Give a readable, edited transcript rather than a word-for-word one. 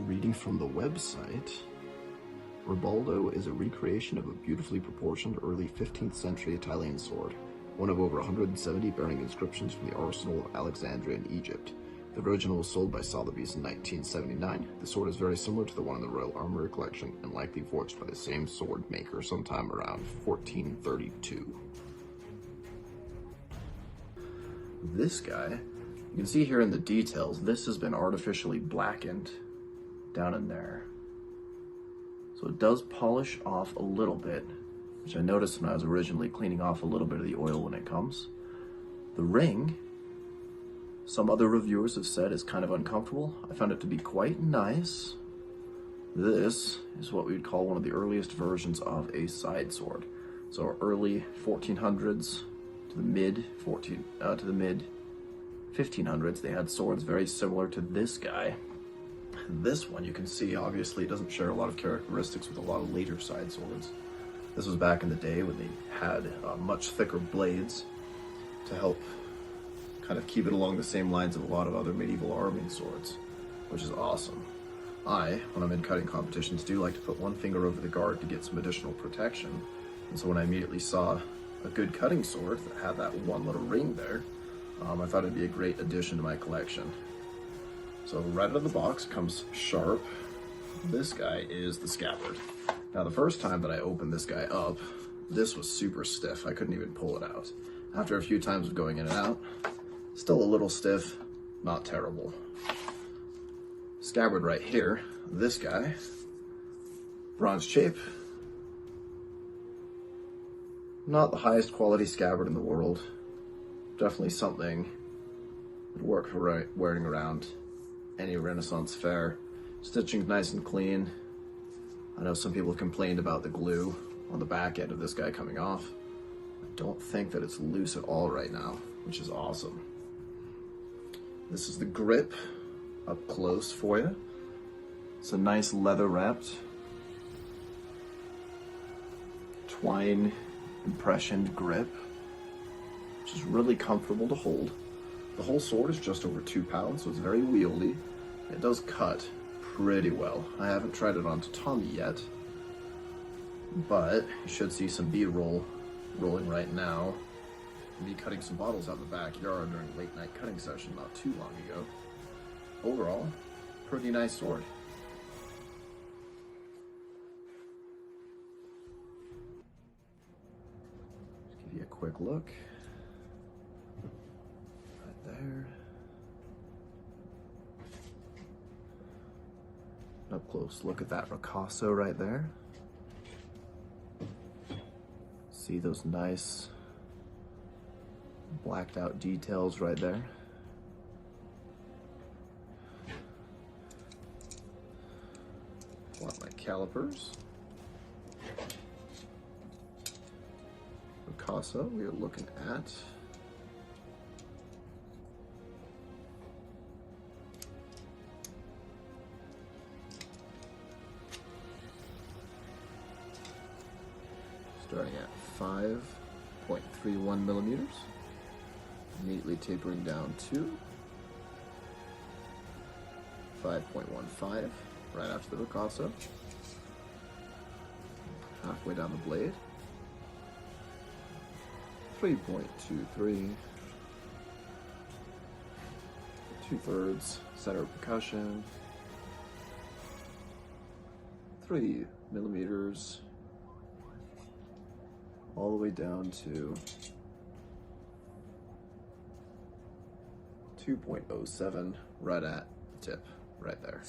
Reading from the website, Ribaldo is a recreation of a beautifully proportioned early 15th century Italian sword, one of over 170 bearing inscriptions from the arsenal of Alexandria in Egypt. The original was sold by Sotheby's in 1979. The sword is very similar to the one in the Royal Armoury collection and likely forged by the same sword maker sometime around 1432. This guy, you can see here in the details, this has been artificially blackened down in there. So it does polish off a little bit, which I noticed when I was originally cleaning off a little bit of the oil when it comes. The ring, some other reviewers have said is kind of uncomfortable. I found it to be quite nice. This is what we would call one of the earliest versions of a side sword. So early 1400s to the mid 1500s, they had swords very similar to this guy. This one, you can see, obviously it doesn't share a lot of characteristics with a lot of later side swords. This was back in the day when they had much thicker blades to help kind of keep it along the same lines of a lot of other medieval arming swords, which is awesome. I, when I'm in cutting competitions, do like to put one finger over the guard to get some additional protection. And so when I immediately saw a good cutting sword that had that one little ring there, I thought it'd be a great addition to my collection. So right out of the box comes sharp. This guy is the scabbard. Now the first time that I opened this guy up, this was super stiff. I couldn't even pull it out. After a few times of going in and out, still a little stiff, not terrible. Scabbard right here, this guy, bronze shape. Not the highest quality scabbard in the world. Definitely something that would work for wearing around any Renaissance fair. Stitching's nice and clean. I know some people have complained about the glue on the back end of this guy coming off. I don't think that it's loose at all right now, which is awesome. This is the grip up close for you. It's a nice leather wrapped twine impressioned grip, which is really comfortable to hold. The whole sword is just over 2 pounds, so it's very wieldy. It does cut pretty well. I haven't tried it on tatami yet, but you should see some B-roll rolling right now. Me cutting some bottles out in the backyard during a late night cutting session not too long ago. Overall, pretty nice sword. Just give you a quick look. Right there. Up close, look at that ricasso right there. See those nice blacked out details right there. Want my calipers. Ricasso, we are looking at starting at 5.31 millimeters, immediately tapering down to 5.15 right after the ricasso, halfway down the blade, 3.23, 2/3 center of percussion, 3 millimeters, all the way down to 2.07 right at the tip, right there.